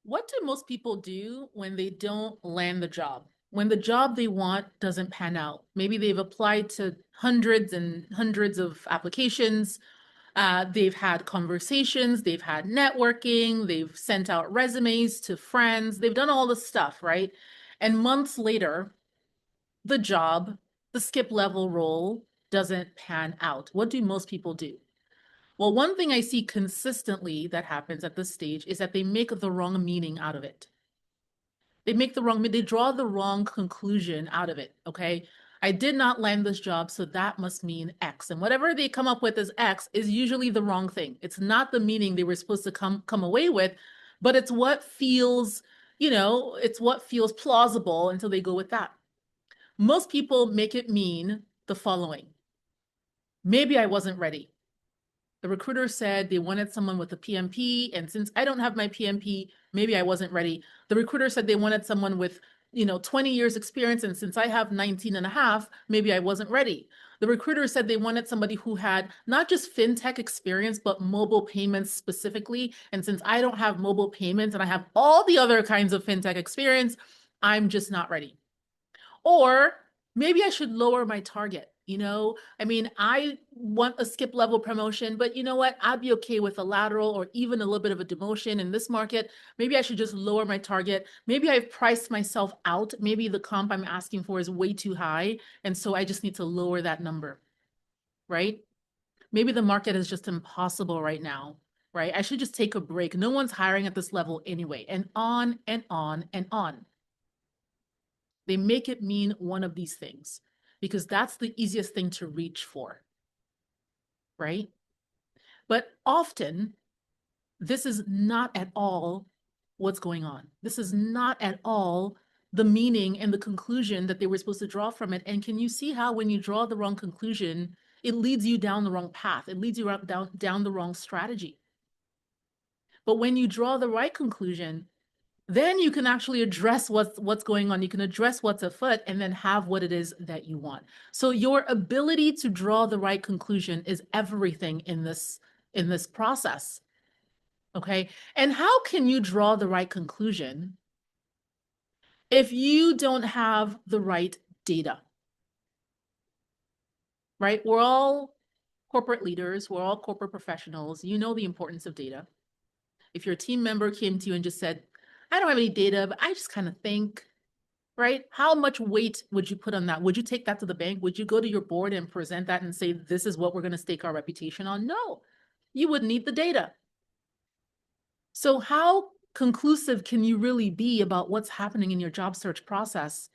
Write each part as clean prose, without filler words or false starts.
What do most people do when they don't land the job? When the job they want doesn't pan out? Maybe they've applied to hundreds and hundreds of applications. They've had conversations, they've had networking, they've sent out resumes to friends, they've done all the stuff, right? And months later, the job, the skip level role doesn't pan out. What do most people do? Well, one thing I see consistently that happens at this stage is that they make the wrong meaning out of it. They draw the wrong conclusion out of it. Okay. I did not land this job, so that must mean X. And whatever they come up with as X is usually the wrong thing. It's not the meaning they were supposed to come away with, but it's what feels, it's what feels plausible until they go with that. Most people make it mean the following. Maybe I wasn't ready. The recruiter said they wanted someone with a PMP, and since I don't have my PMP, maybe I wasn't ready. The recruiter said they wanted someone with 20 years experience, and since I have 19 and a half, maybe I wasn't ready. The recruiter said they wanted somebody who had not just fintech experience, but mobile payments specifically. And since I don't have mobile payments and I have all the other kinds of fintech experience, I'm just not ready. Or maybe I should lower my target. I mean, I want a skip level promotion, but you know what? I'd be okay with a lateral or even a little bit of a demotion in this market. Maybe I should just lower my target. Maybe I've priced myself out. Maybe the comp I'm asking for is way too high. And so I just need to lower that number, right? Maybe the market is just impossible right now, right? I should just take a break. No one's hiring at this level anyway, and on and on and on. They make it mean one of these things because that's the easiest thing to reach for, right? But often, this is not at all what's going on. This is not at all the meaning and the conclusion that they were supposed to draw from it. And can you see how when you draw the wrong conclusion, it leads you down the wrong path. It leads you down the wrong strategy. But when you draw the right conclusion, then you can actually address what's going on. You can address what's afoot and then have what it is that you want. So your ability to draw the right conclusion is everything in this process. Okay. And how can you draw the right conclusion if you don't have the right data? Right? We're all corporate leaders, we're all corporate professionals. You know the importance of data. If your team member came to you and just said, I don't have any data, but I just kind of think, right? How much weight would you put on that? Would you take that to the bank? Would you go to your board and present that and say, this is what we're going to stake our reputation on? No, you would need the data. So how conclusive can you really be about what's happening in your job search process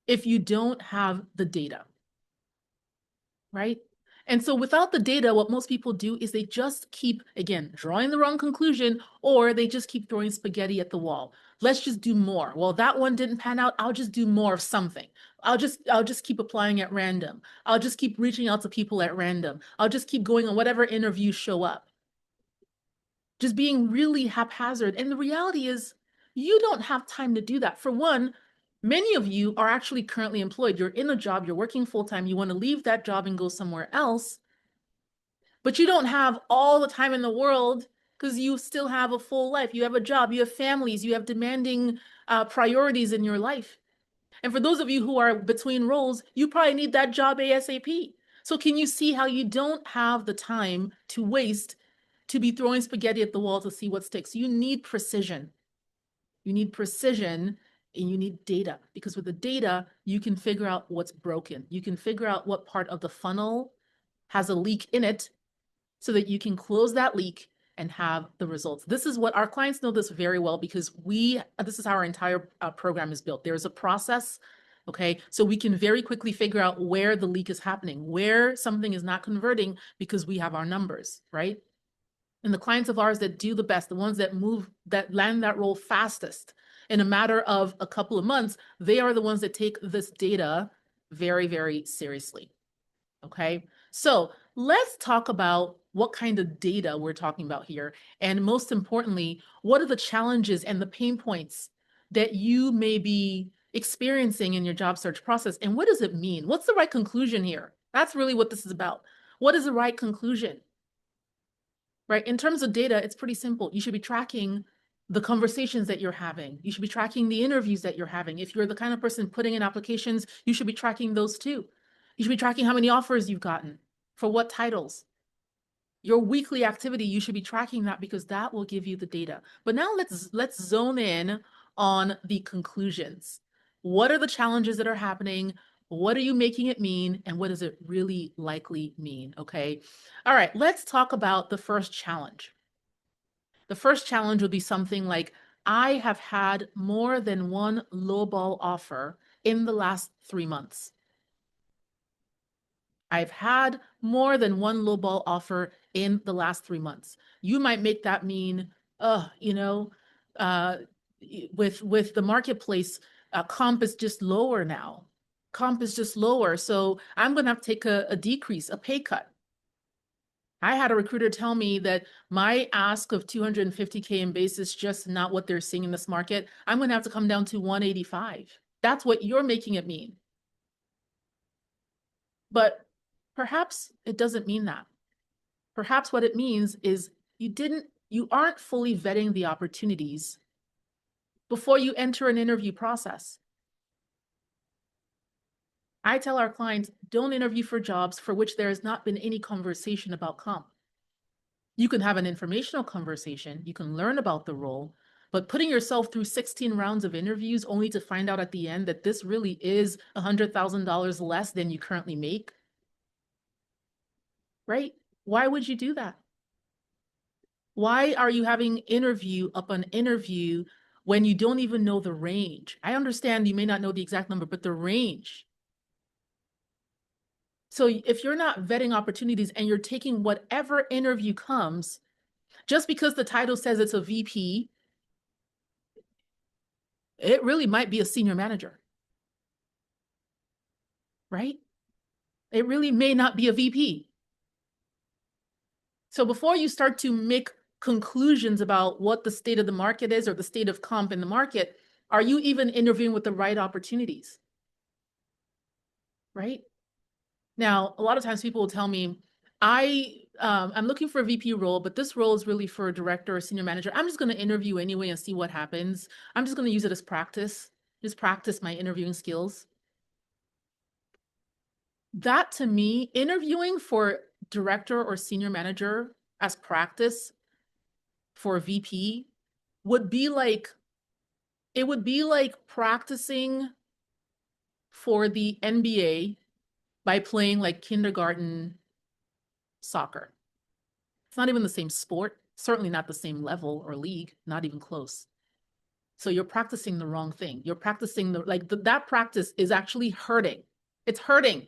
if you don't have the data, right? And so without the data, what most people do is they just keep, again, drawing the wrong conclusion, or they just keep throwing spaghetti at the wall. Let's just do more. Well, that one didn't pan out. I'll just do more of something. I'll just keep applying at random. I'll just keep reaching out to people at random. I'll just keep going on whatever interviews show up. Just being really haphazard. And the reality is you don't have time to do that. For one, many of you are actually currently employed. You're in a job, you're working full-time, you want to leave that job and go somewhere else, but you don't have all the time in the world because you still have a full life. You have a job, you have families, you have demanding priorities in your life. And for those of you who are between roles, you probably need that job ASAP. So can you see how you don't have the time to waste to be throwing spaghetti at the wall to see what sticks? You need precision. You need precision and you need data, because with the data, you can figure out what's broken. You can figure out what part of the funnel has a leak in it so that you can close that leak and have the results. This is what our clients know this very well because this is how our entire program is built. There's a process, okay? So we can very quickly figure out where the leak is happening, where something is not converting because we have our numbers, right? And the clients of ours that do the best, the ones that land that role fastest in a matter of a couple of months, they are the ones that take this data very, very seriously. Okay, so let's talk about what kind of data we're talking about here. And most importantly, what are the challenges and the pain points that you may be experiencing in your job search process? And what does it mean? What's the right conclusion here? That's really what this is about. What is the right conclusion? Right? In terms of data, it's pretty simple. You should be tracking the conversations that you're having. You should be tracking the interviews that you're having. If you're the kind of person putting in applications, you should be tracking those too. You should be tracking how many offers you've gotten, for what titles. Your weekly activity, you should be tracking that because that will give you the data. But now let's zone in on the conclusions. What are the challenges that are happening? What are you making it mean? And what does it really likely mean? Okay. All right, let's talk about the first challenge. The first challenge would be something like, I have had more than one lowball offer in the last 3 months. I've had more than one lowball offer in the last 3 months. You might make that mean, you know, uh, with the marketplace, comp is just lower now. Comp is just lower. So I'm going to have to take a decrease, a pay cut. I had a recruiter tell me that my ask of 250K in base is just not what they're seeing in this market. I'm going to have to come down to 185. That's what you're making it mean. But perhaps it doesn't mean that. Perhaps what it means is you aren't fully vetting the opportunities before you enter an interview process. I tell our clients, don't interview for jobs for which there has not been any conversation about comp. You can have an informational conversation, you can learn about the role, but putting yourself through 16 rounds of interviews only to find out at the end that this really is $100,000 less than you currently make, right? Why would you do that? Why are you having interview upon interview when you don't even know the range? I understand you may not know the exact number, but the range. So if you're not vetting opportunities and you're taking whatever interview comes, just because the title says it's a VP, it really might be a senior manager, right? It really may not be a VP. So before you start to make conclusions about what the state of the market is or the state of comp in the market, are you even interviewing with the right opportunities? Right? Now, a lot of times people will tell me, I'm looking for a VP role, but this role is really for a director or senior manager. I'm just going to interview anyway and see what happens. I'm just going to use it as practice, just practice my interviewing skills. That to me, interviewing for director or senior manager as practice for a VP would be like, it would be like practicing for the NBA by playing like kindergarten soccer. It's not even the same sport, certainly not the same level or league, not even close. So you're practicing the wrong thing. You're practicing that practice is actually hurting. It's hurting.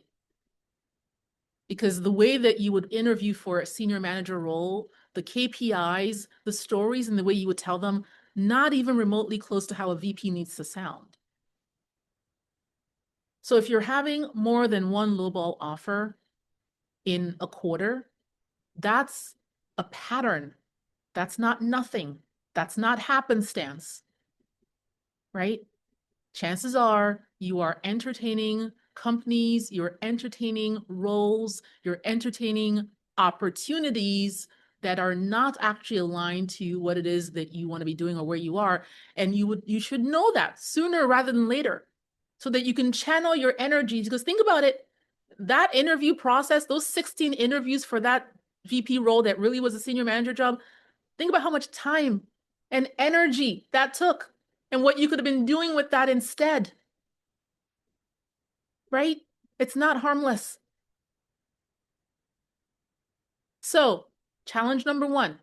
Because the way that you would interview for a senior manager role, the KPIs, the stories, and the way you would tell them, not even remotely close to how a VP needs to sound. So if you're having more than one lowball offer in a quarter, that's a pattern. That's not nothing. That's not happenstance, right? Chances are you are entertaining companies, you're entertaining roles, you're entertaining opportunities that are not actually aligned to what it is that you want to be doing or where you are. And you should know that sooner rather than later so that you can channel your energies. Because think about it, that interview process, those 16 interviews for that VP role that really was a senior manager job, think about how much time and energy that took and what you could have been doing with that instead. Right? It's not harmless. So, challenge number 1,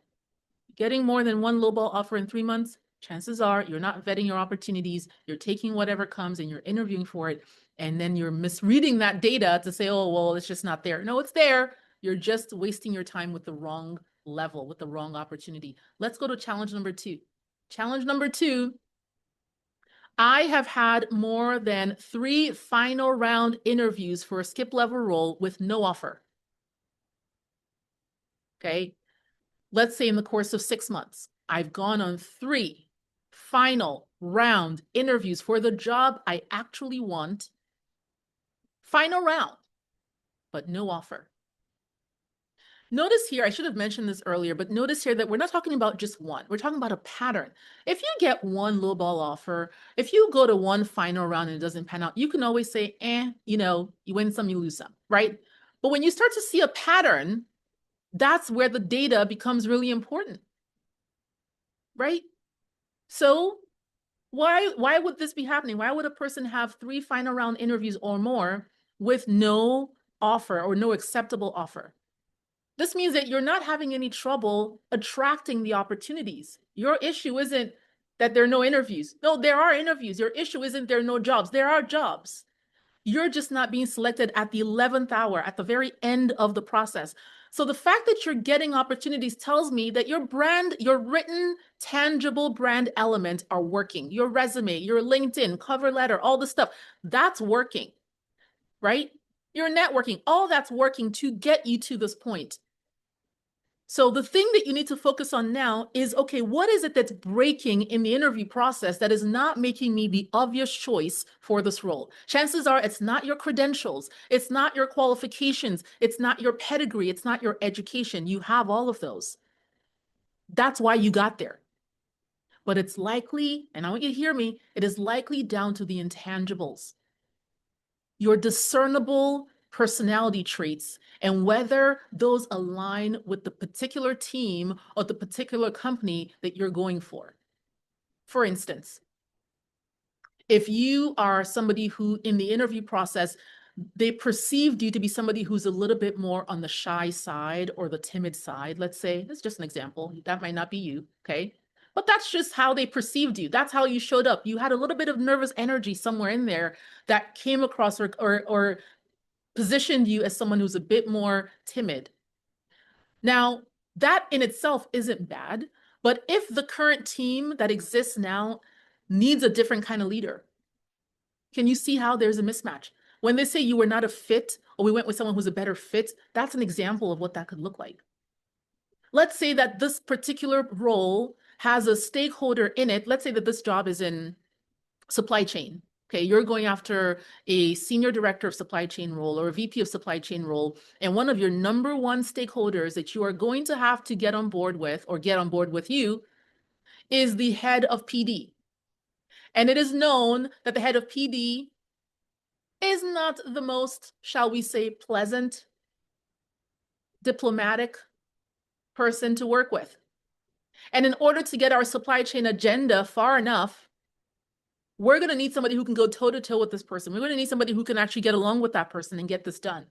getting more than one lowball offer in 3 months, chances are you're not vetting your opportunities, you're taking whatever comes and you're interviewing for it, and then you're misreading that data to say, oh, well, it's just not there. No, it's there. You're just wasting your time with the wrong level, with the wrong opportunity. Let's go to challenge number 2. Challenge number 2, I have had more than 3 final round interviews for a skip level role with no offer. Okay. Let's say in the course of 6 months, I've gone on 3 final round interviews for the job I actually want. Final round, but no offer. Notice here, I should have mentioned this earlier, but notice here that we're not talking about just one. We're talking about a pattern. If you get one lowball offer, if you go to one final round and it doesn't pan out, you can always say, you win some, you lose some, right? But when you start to see a pattern, that's where the data becomes really important, right? So why would this be happening? Why would a person have 3 final round interviews or more with no offer or no acceptable offer? This means that you're not having any trouble attracting the opportunities. Your issue isn't that there are no interviews. No, there are interviews. Your issue isn't there are no jobs. There are jobs. You're just not being selected at the 11th hour, at the very end of the process. So the fact that you're getting opportunities tells me that your brand, your written, tangible brand elements are working. Your resume, your LinkedIn, cover letter, all the stuff, that's working, right? Your networking, all that's working to get you to this point. So the thing that you need to focus on now is, okay, what is it that's breaking in the interview process that is not making me the obvious choice for this role? Chances are it's not your credentials, it's not your qualifications, it's not your pedigree, it's not your education. You have all of those. That's why you got there. But it's likely, and I want you to hear me, it is likely down to the intangibles. Your discernible personality traits and whether those align with the particular team or the particular company that you're going for. For instance, if you are somebody who in the interview process, they perceived you to be somebody who's a little bit more on the shy side or the timid side, let's say, that's just an example, that might not be you, okay? But that's just how they perceived you. That's how you showed up. You had a little bit of nervous energy somewhere in there that came across or positioned you as someone who's a bit more timid. Now, that in itself isn't bad, but if the current team that exists now needs a different kind of leader, can you see how there's a mismatch? When they say you were not a fit or we went with someone who's a better fit, that's an example of what that could look like. Let's say that this particular role has a stakeholder in it. Let's say that this job is in supply chain. Okay, you're going after a senior director of supply chain role or a VP of supply chain role, and one of your number one stakeholders that you are going to have to get on board with or get on board with you is the head of PD. And it is known that the head of PD is not the most, shall we say, pleasant, diplomatic person to work with. And in order to get our supply chain agenda far enough, we're going to need somebody who can go toe to toe with this person. We're going to need somebody who can actually get along with that person and get this done.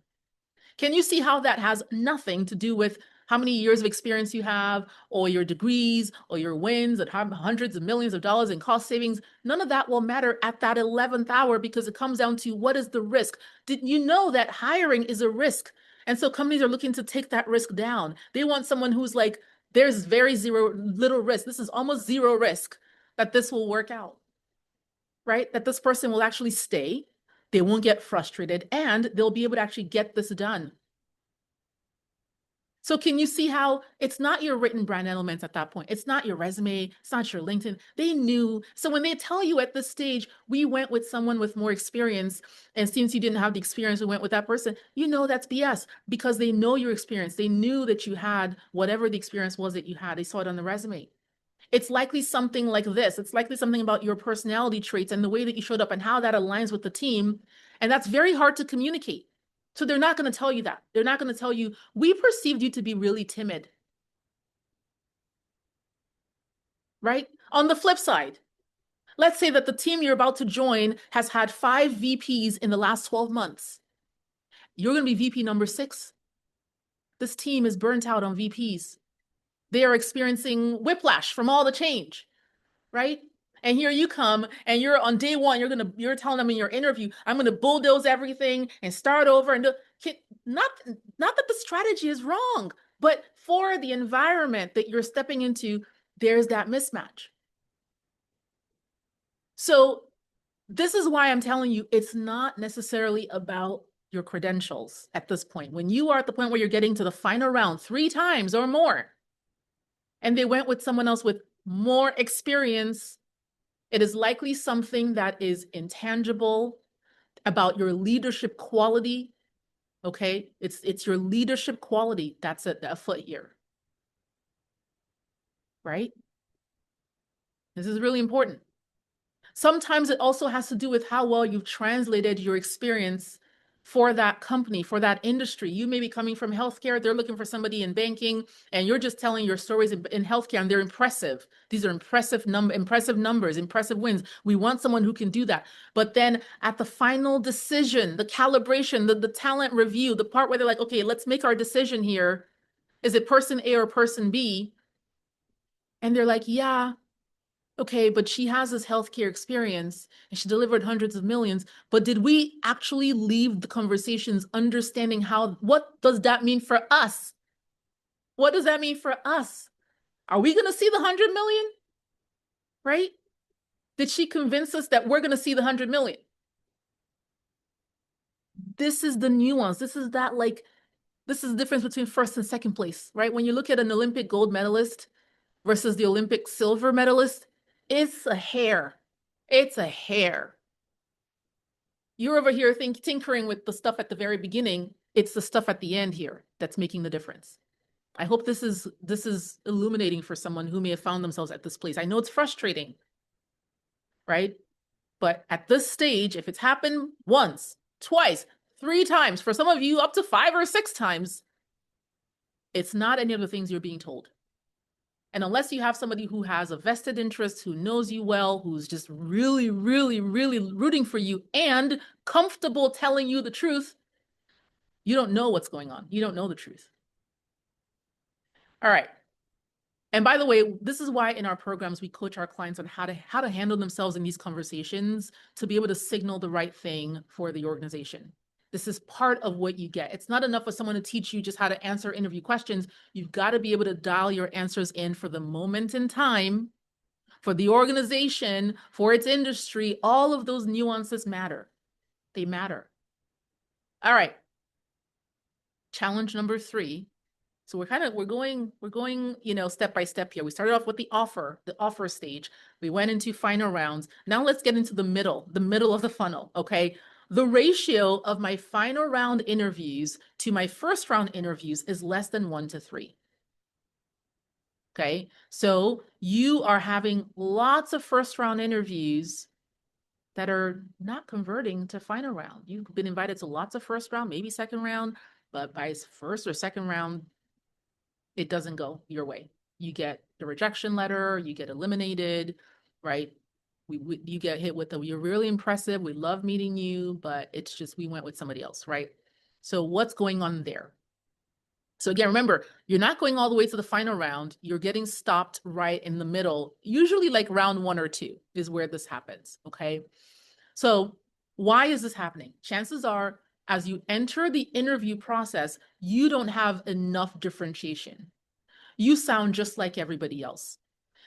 Can you see how that has nothing to do with how many years of experience you have or your degrees or your wins and hundreds of millions of dollars in cost savings? None of that will matter at that 11th hour because it comes down to what is the risk? Did you know that hiring is a risk? And so companies are looking to take that risk down. They want someone who's like, there's little risk. This is almost zero risk that this will work out, right? That this person will actually stay. They won't get frustrated and they'll be able to actually get this done. So can you see how it's not your written brand elements at that point? It's not your resume. It's not your LinkedIn. They knew. So when they tell you at this stage, we went with someone with more experience, and since you didn't have the experience, we went with that person, you know that's BS because they know your experience. They knew that you had whatever the experience was that you had. They saw it on the resume. It's likely something like this. It's likely something about your personality traits and the way that you showed up and how that aligns with the team. And that's very hard to communicate. So they're not going to tell you that. They're not going to tell you, we perceived you to be really timid. Right? On the flip side, let's say that the team you're about to join has had 5 VPs in the last 12 months. You're going to be VP number 6. This team is burnt out on VPs. They are experiencing whiplash from all the change, right? And here you come and you're on day 1, you're telling them in your interview, I'm going to bulldoze everything and start over and not that the strategy is wrong, but for the environment that you're stepping into, there's that mismatch. So this is why I'm telling you, it's not necessarily about your credentials at this point. When you are at the point where you're getting to the final round 3 times or more, and they went with someone else with more experience, it is likely something that is intangible about your leadership quality Okay, it's your leadership quality that's afoot here, right? This is really important. Sometimes it also has to do with how well you've translated your experience for that company, for that industry. You may be coming from healthcare, they're looking for somebody in banking, and you're just telling your stories in healthcare, and they're impressive. These are impressive numbers, impressive wins. We want someone who can do that. But then at the final decision, the calibration, the talent review, the part where they're like, okay, let's make our decision here. Is it person A or person B? And they're like, yeah, okay, but she has this healthcare experience and she delivered hundreds of millions. But did we actually leave the conversations understanding what does that mean for us? What does that mean for us? Are we going to see the 100 million? Right? Did she convince us that we're going to see the 100 million? This is the nuance. This is the difference between first and second place, right? When you look at an Olympic gold medalist versus the Olympic silver medalist, it's a hair. It's a hair. You're over here tinkering with the stuff at the very beginning. It's the stuff at the end here that's making the difference. I hope this is illuminating for someone who may have found themselves at this place. I know it's frustrating, right? But at this stage, if it's happened once, twice, 3 times, for some of you up to 5 or 6 times, it's not any of the things you're being told. And unless you have somebody who has a vested interest, who knows you well, who's just really, really, really rooting for you and comfortable telling you the truth, you don't know what's going on. You don't know the truth. All right. And by the way, this is why in our programs, we coach our clients on how to handle themselves in these conversations to be able to signal the right thing for the organization. This is part of what you get. It's not enough for someone to teach you just how to answer interview questions. You've got to be able to dial your answers in for the moment in time, for the organization, for its industry. All of those nuances matter. They matter. All right. Challenge number 3. So we're going, step by step here. We started off with the offer stage. We went into final rounds. Now let's get into the middle of the funnel, okay? The ratio of my final round interviews to my first round interviews is less than 1 to 3. Okay, so you are having lots of first round interviews that are not converting to final round. You've been invited to lots of first round, maybe second round, but by first or second round, it doesn't go your way. You get the rejection letter, you get eliminated, right? You get hit with you're really impressive, we love meeting you, but it's just, we went with somebody else, right? So what's going on there? So again, remember, you're not going all the way to the final round. You're getting stopped right in the middle. Usually like round 1 or 2 is where this happens, okay? So why is this happening? Chances are, as you enter the interview process, you don't have enough differentiation. You sound just like everybody else.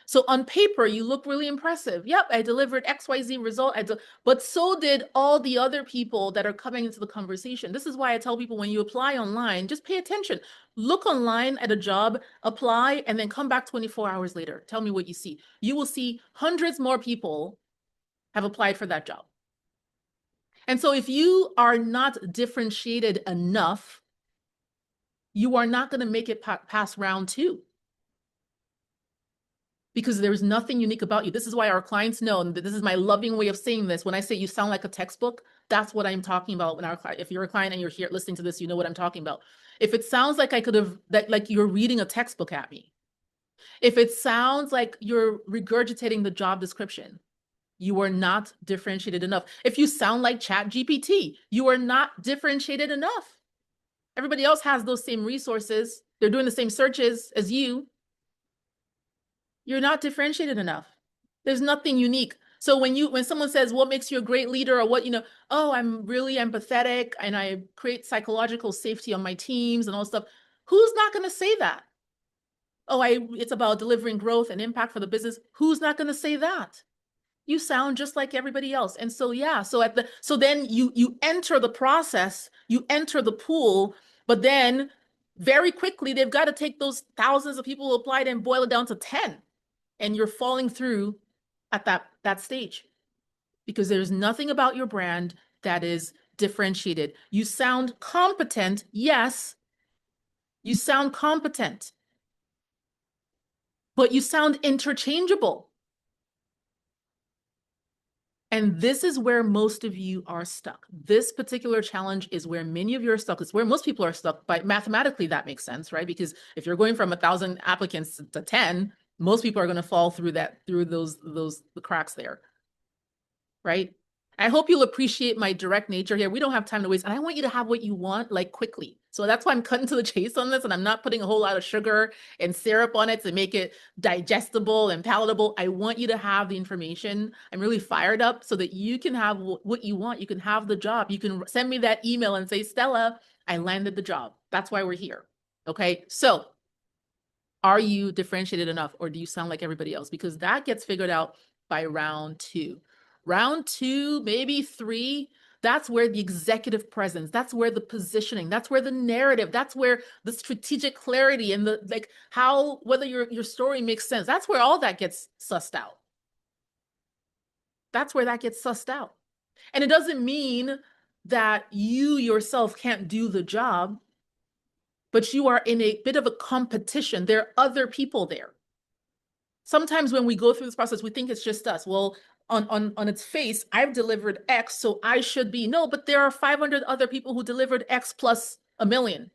So on paper, you look really impressive. Yep, I delivered XYZ result. But so did all the other people that are coming into the conversation. This is why I tell people when you apply online, just pay attention. Look online at a job, apply, and then come back 24 hours later. Tell me what you see. You will see hundreds more people have applied for that job. And so if you are not differentiated enough, you are not going to make it past round 2. Because there's nothing unique about you. This is why our clients know, and this is my loving way of saying this. When I say you sound like a textbook, that's what I'm talking about. When if you're a client and you're here listening to this, you know what I'm talking about. If it sounds like like you're reading a textbook at me, if it sounds like you're regurgitating the job description, you are not differentiated enough. If you sound like ChatGPT, you are not differentiated enough. Everybody else has those same resources. They're doing the same searches as you. You're not differentiated enough. There's nothing unique. So when someone says, what makes you a great leader, or what, oh, I'm really empathetic and I create psychological safety on my teams and all stuff, who's not going to say that? Oh, it's about delivering growth and impact for the business. Who's not going to say that? You sound just like everybody else. And so, yeah, so then you enter the process, you enter the pool, but then very quickly, they've got to take those thousands of people who applied and boil it down to 10. And you're falling through at that stage because there's nothing about your brand that is differentiated. You sound competent. Yes, you sound competent, but you sound interchangeable. And this is where most of you are stuck. This particular challenge is where many of you are stuck. It's where most people are stuck. By mathematically, that makes sense, right? Because if you're going from 1,000 applicants to 10, most people are going to fall through the cracks there, right? I hope you'll appreciate my direct nature here. We don't have time to waste, and I want you to have what you want, like, quickly. So that's why I'm cutting to the chase on this, and I'm not putting a whole lot of sugar and syrup on it to make it digestible and palatable. I want you to have the information. I'm really fired up so that you can have what you want. You can have the job. You can send me that email and say, Stella, I landed the job. That's why we're here. Okay, so are you differentiated enough, or do you sound like everybody else? Because that gets figured out by round 2. Round 2, maybe 3, that's where the executive presence, that's where the positioning, that's where the narrative, that's where the strategic clarity and the, like, how, whether your story makes sense, that's where all that gets sussed out. That's where that gets sussed out. And it doesn't mean that you yourself can't do the job, but you are in a bit of a competition. There are other people there. Sometimes when we go through this process, we think it's just us. Well, on its face, I've delivered X, so I should be. No, but there are 500 other people who delivered X plus a million.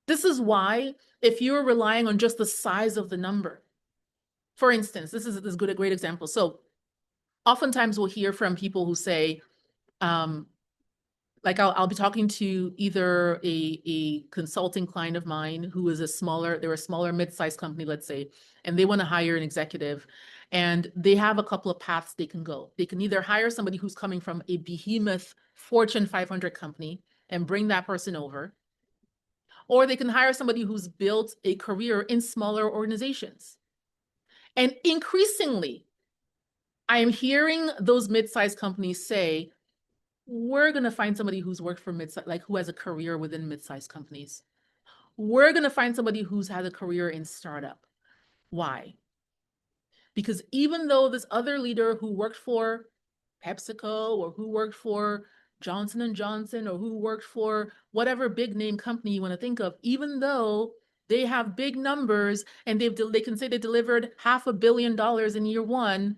This is why, if you're relying on just the size of the number, for instance, this is a great example. So oftentimes we'll hear from people who say, like I'll be talking to either a consulting client of mine who is they're a smaller mid-sized company, let's say, and they want to hire an executive, and they have a couple of paths they can go. They can either hire somebody who's coming from a behemoth Fortune 500 company and bring that person over, or they can hire somebody who's built a career in smaller organizations. And increasingly, I am hearing those mid-sized companies say, we're going to find somebody who's worked for who has a career within mid-sized companies. We're going to find somebody who's had a career in startup. Why? Because even though this other leader who worked for PepsiCo or who worked for Johnson & Johnson or who worked for whatever big name company you want to think of, even though they have big numbers and they can say they delivered $500 million in year 1,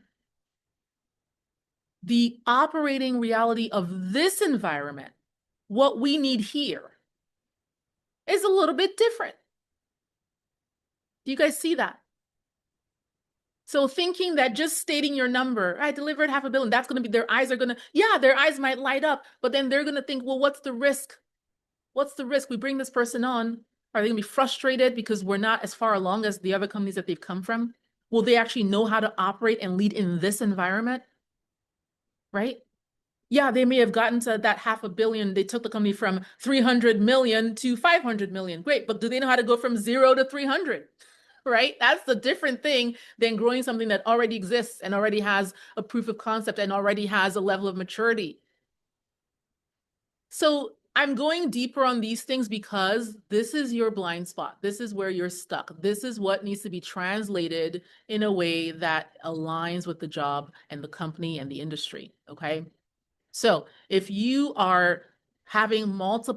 the operating reality of this environment, what we need here, is a little bit different. Do you guys see that? So thinking that just stating your number, I delivered $500 million, that's going to be, their eyes might light up, but then they're going to think, well, what's the risk? What's the risk? We bring this person on. Are they going to be frustrated because we're not as far along as the other companies that they've come from? Will they actually know how to operate and lead in this environment? Right? Yeah, they may have gotten to that $500 million. They took the company from 300 million to 500 million. Great. But do they know how to go from 0 to 300? Right? That's the different thing than growing something that already exists and already has a proof of concept and already has a level of maturity. So I'm going deeper on these things because this is your blind spot. This is where you're stuck. This is what needs to be translated in a way that aligns with the job and the company and the industry. Okay. So if you are having lots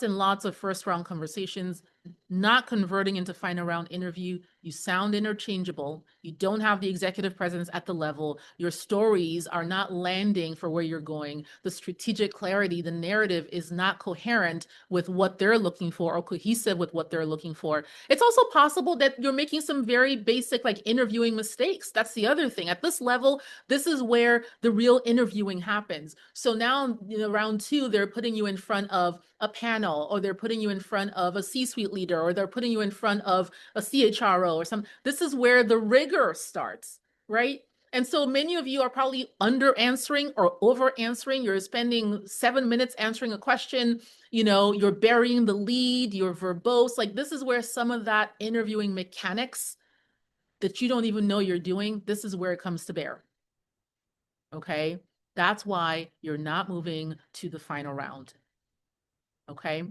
and lots of first round conversations, not converting into final round interview, you sound interchangeable, you don't have the executive presence at the level, your stories are not landing for where you're going, the strategic clarity, the narrative is not coherent with what they're looking for or cohesive with what they're looking for. It's also possible that you're making some very basic, like, interviewing mistakes. That's the other thing. At this level, this is where the real interviewing happens. So now, round 2, they're putting you in front of a panel, or they're putting you in front of a C-suite leader, or they're putting you in front of a CHRO or something. This is where the rigor starts, right? And so many of you are probably under answering or over answering. You're spending 7 minutes answering a question, you're burying the lead, you're verbose. Like, this is where some of that interviewing mechanics that you don't even know you're doing, this is where it comes to bear. Okay? That's why you're not moving to the final round. Okay?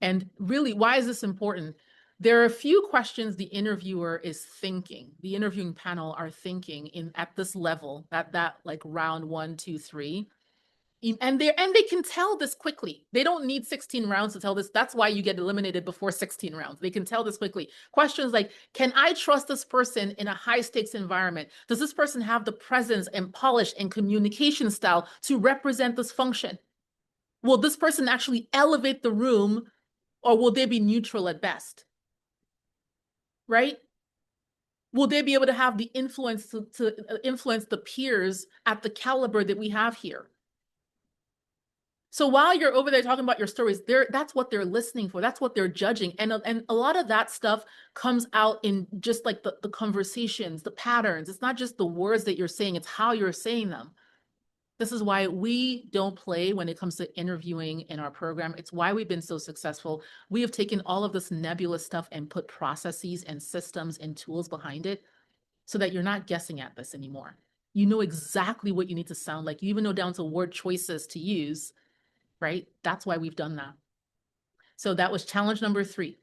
And really, why is this important? there are a few questions the interviewer is thinking, the interviewing panel are thinking at this level, that like round 1, 2, 3. And they can tell this quickly. They don't need 16 rounds to tell this. That's why you get eliminated before 16 rounds. They can tell this quickly. Questions like, can I trust this person in a high stakes environment? Does this person have the presence and polish and communication style to represent this function? Will this person actually elevate the room, or will they be neutral at best? Right? Will they be able to have the influence to influence the peers at the caliber that we have here? So while you're over there talking about your stories, that's what they're listening for. That's what they're judging. And a lot of that stuff comes out in just like the conversations, the patterns. It's not just the words that you're saying, it's how you're saying them. This is why we don't play when it comes to interviewing in our program. It's why we've been so successful. We have taken all of this nebulous stuff and put processes and systems and tools behind it so that you're not guessing at this anymore. You know exactly what you need to sound like. You even know down to word choices to use, right? That's why we've done that. So that was challenge number 3.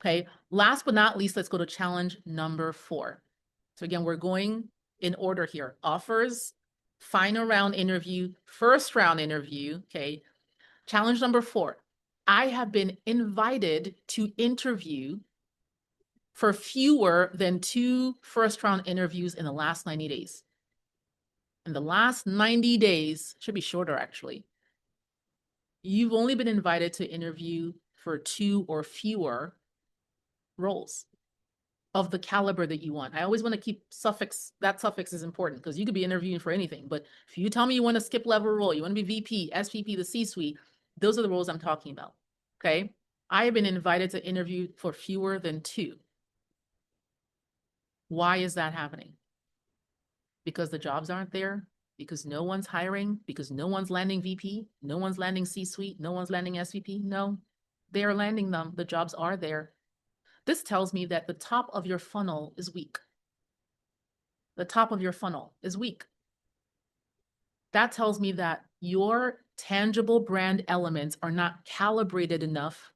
Okay, last but not least, let's go to challenge number 4. So again, we're going in order here. Offers, final round interview, first round interview, okay? Challenge number 4. I have been invited to interview for fewer than 2 first round interviews in the last 90 days. In the last 90 days, should be shorter actually, you've only been invited to interview for 2 or fewer roles of the caliber that you want. I always want to keep suffix, that suffix is important because you could be interviewing for anything. But if you tell me you want to skip level role, you want to be VP, SVP, the C-suite, those are the roles I'm talking about. Okay. I have been invited to interview for fewer than 2. Why is that happening? Because the jobs aren't there, because no one's hiring, because no one's landing VP, no one's landing C-suite, no one's landing SVP. No, they are landing them. The jobs are there. This tells me that the top of your funnel is weak. The top of your funnel is weak. That tells me that your tangible brand elements are not calibrated enough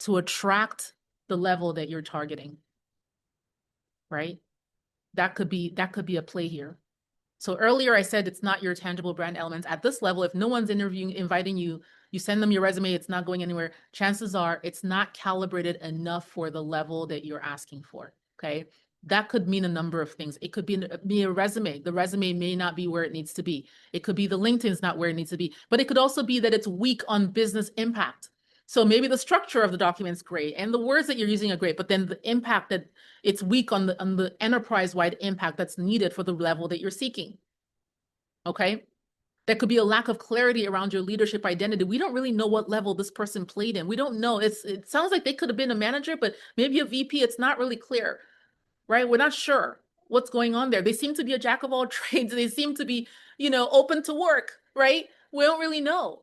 to attract the level that you're targeting, right? That could be a play here. So earlier I said it's not your tangible brand elements. At this level, if no one's inviting you, you send them your resume, it's not going anywhere. Chances are it's not calibrated enough for the level that you're asking for, okay? That could mean a number of things. It could be a resume. The resume may not be where it needs to be. It could be the LinkedIn's not where it needs to be, but it could also be that it's weak on business impact. So maybe the structure of the document's great and the words that you're using are great, but then the impact that it's weak on the enterprise-wide impact that's needed for the level that you're seeking. Okay. There could be a lack of clarity around your leadership identity. We don't really know what level this person played in. We don't know. It sounds like they could have been a manager, but maybe a VP. It's not really clear, right? We're not sure what's going on there. They seem to be a jack of all trades. They seem to be, open to work, right? We don't really know.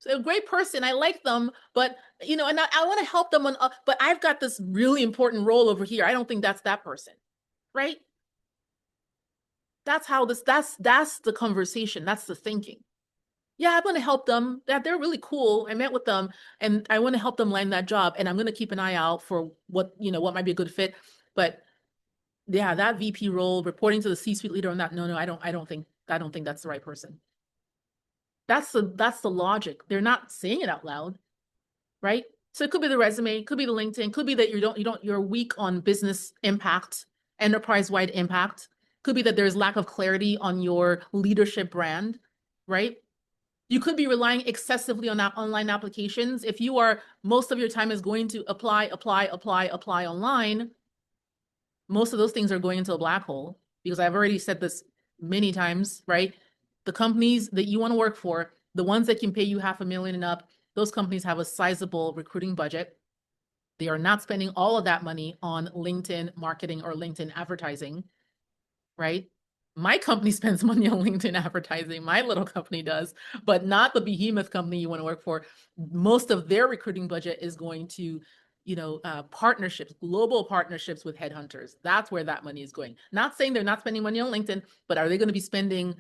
So a great person, I like them, but and I want to help them but I've got this really important role over here. I don't think that's that person, right? That's how that's the conversation. That's the thinking. Yeah, I'm going to help them. They're really cool. I met with them and I want to help them land that job. And I'm going to keep an eye out for what might be a good fit. But yeah, that VP role, reporting to the C-suite leader on that. No, I don't think that's the right person. That's the logic. They're not saying it out loud, right? So it could be the resume, could be the LinkedIn, could be that you're weak on business impact, enterprise-wide impact. Could be that there's lack of clarity on your leadership brand, right? You could be relying excessively on online applications. If most of your time is going to apply online, most of those things are going into a black hole because I've already said this many times, right? The companies that you want to work for, the ones that can pay you $500,000 and up, those companies have a sizable recruiting budget. They are not spending all of that money on LinkedIn marketing or LinkedIn advertising, right? My company spends money on LinkedIn advertising. My little company does, but not the behemoth company you want to work for. Most of their recruiting budget is going to, partnerships, global partnerships with headhunters. That's where that money is going. Not saying they're not spending money on LinkedIn, but are they going to be spending,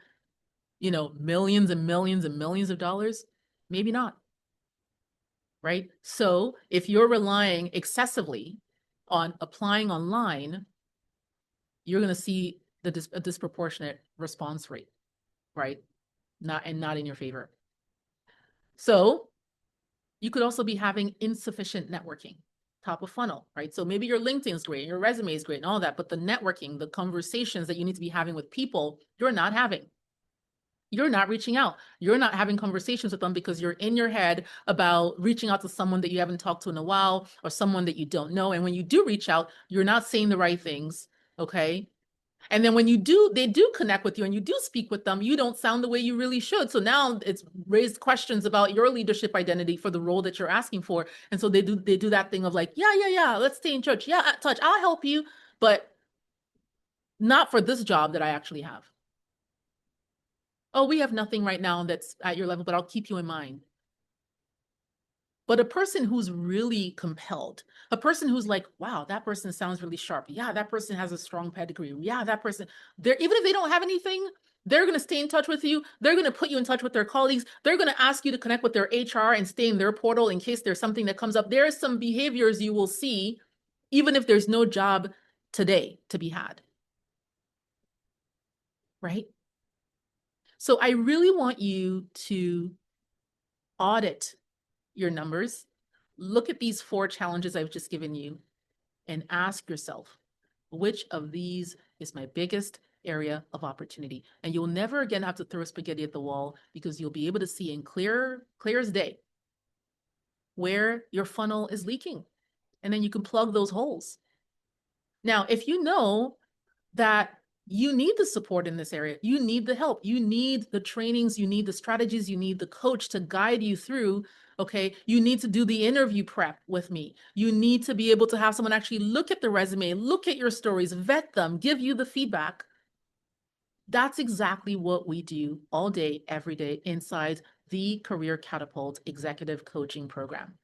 millions and millions and millions of dollars? Maybe not. right? So if you're relying excessively on applying online, you're going to see a disproportionate response rate, right? Not in your favor. So you could also be having insufficient networking, top of funnel, right? So maybe your LinkedIn is great, your resume is great and all that, but the networking, the conversations that you need to be having with people, you're not having. You're not reaching out. You're not having conversations with them because you're in your head about reaching out to someone that you haven't talked to in a while or someone that you don't know. And when you do reach out, you're not saying the right things. Okay. And then when they do connect with you and you do speak with them, you don't sound the way you really should. So now it's raised questions about your leadership identity for the role that you're asking for. And so they do that thing of like, yeah, let's stay in touch. Yeah, touch, I'll help you, but not for this job that I actually have. Oh, we have nothing right now that's at your level, but I'll keep you in mind. But a person who's really compelled, a person who's like, wow, that person sounds really sharp. Yeah, that person has a strong pedigree. Yeah, that person, even if they don't have anything, they're going to stay in touch with you. They're going to put you in touch with their colleagues. They're going to ask you to connect with their HR and stay in their portal in case there's something that comes up. There are some behaviors you will see, even if there's no job today to be had. Right? So I really want you to audit your numbers, look at these 4 challenges I've just given you, and ask yourself, which of these is my biggest area of opportunity? And you'll never again have to throw spaghetti at the wall because you'll be able to see in clear as day where your funnel is leaking. And then you can plug those holes. Now, if you know that you need the support in this area, you need the help, you need the trainings, you need the strategies, you need the coach to guide you through. Okay, you need to do the interview prep with me. You need to be able to have someone actually look at the resume, look at your stories, vet them, give you the feedback. That's exactly what we do all day, every day inside the Career Catapult Executive Coaching Program.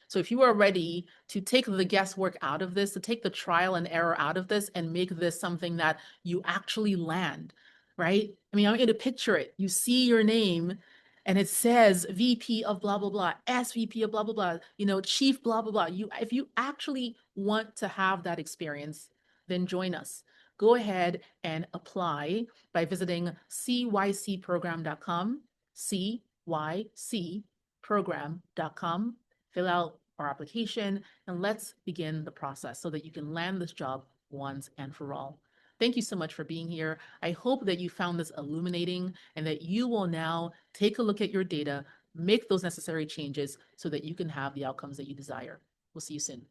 So if you are ready to take the guesswork out of this, to take the trial and error out of this and make this something that you actually land, right? I mean, I want you to picture it. You see your name and it says VP of blah, blah, blah, SVP of blah, blah, blah, chief blah, blah, blah. If you actually want to have that experience, then join us. Go ahead and apply by visiting cycprogram.com, cycprogram.com. Fill out our application and let's begin the process so that you can land this job once and for all. Thank you so much for being here. I hope that you found this illuminating and that you will now take a look at your data, make those necessary changes so that you can have the outcomes that you desire. We'll see you soon.